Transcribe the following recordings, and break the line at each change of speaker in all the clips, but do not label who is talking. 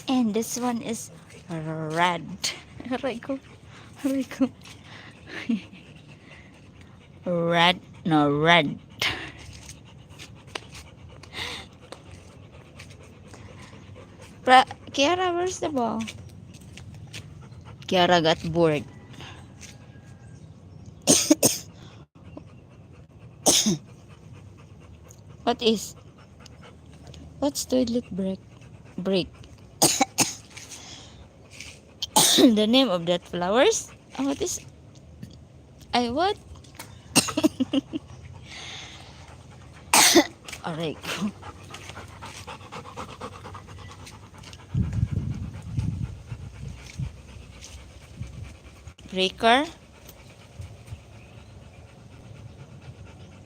And this one is red. Aray ko. Aray ko. Red. No, red. Kiara, where's the ball? Kiara got bored. What is? What's toilet break? Break. The name of that flowers? What is? What? Aray ko. Breaker?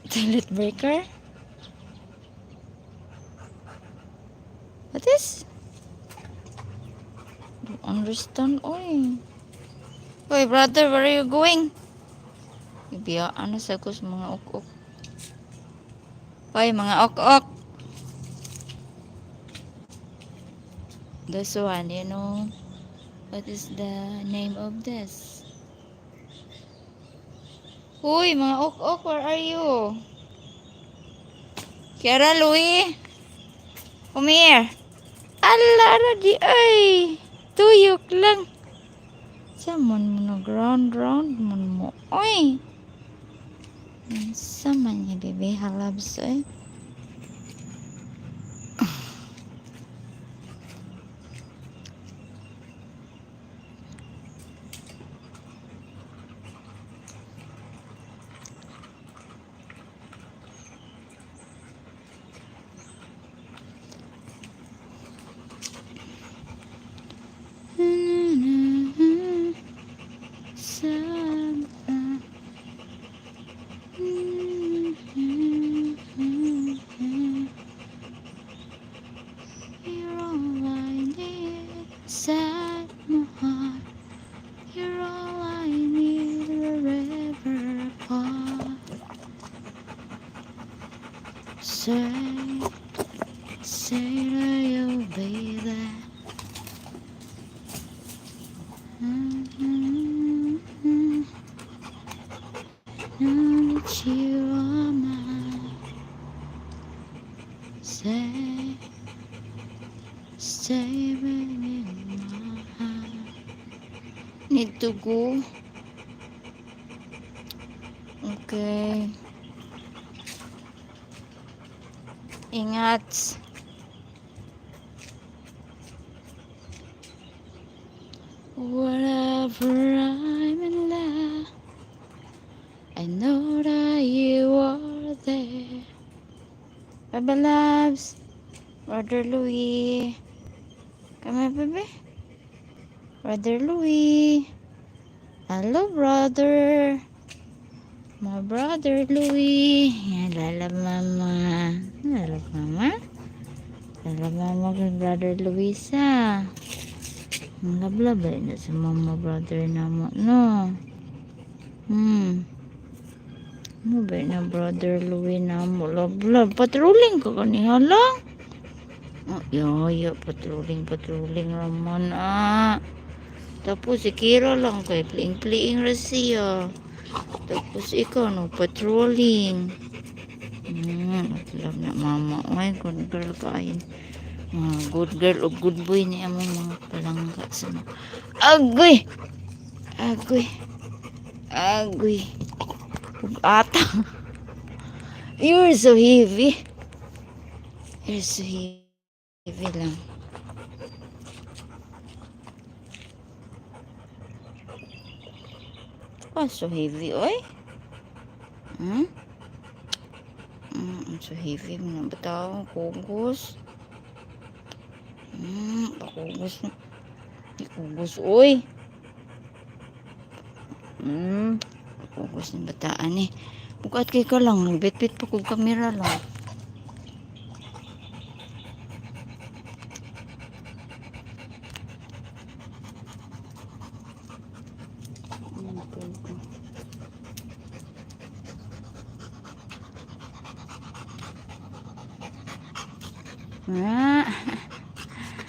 Toilet breaker? What is? Don't understand. Oy. Oy, brother, where are you going? Ibiyaan na sa kus mga ok-ok. Oy, mga ok-ok. This one, you know, what is the name of this? Uy, mga ok-ok, where are you? Kiara, Louie? Come here. Ala, di ay. Tuyok lang. Saman mo na ground mo. Oy. Saman niya, bebe. Halabs, eh. Set my heart, you're all I need wherever apart. Say that you'll be there. Know that you are mine. Stay within my heart. Need to go. Okay. Ingat. Whatever I'm in love, I know that you are there. Bye-bye, loves. Brother Louie. Come here, baby. Brother Louie. Hello, brother. My brother Louie. Lala mama. Lala mama. Lala mama kay brother Luisa. Ang lablabay na sa mama brother na mo, no? Ano ba na brother Louie na mo? Lablab. Patrolling ka kaniya lang. Oh, yeah, patrolling naman, Tapos si Kira lang kay pling-pling ra siya. Tapos ikaw no, patrolling. Love na mama. Ay, good girl kain. Good girl o good boy niya mo mga palangga sa mga. Agoy! Ata. You're so heavy. You're so heavy lang. So heavy, oy. So heavy mo na bataw. Kugos. Pakugos na. Kugos, oy. Pakugos ng bataan eh. Bukat kay ka lang. Nagbit-bit pa kong kamera lang.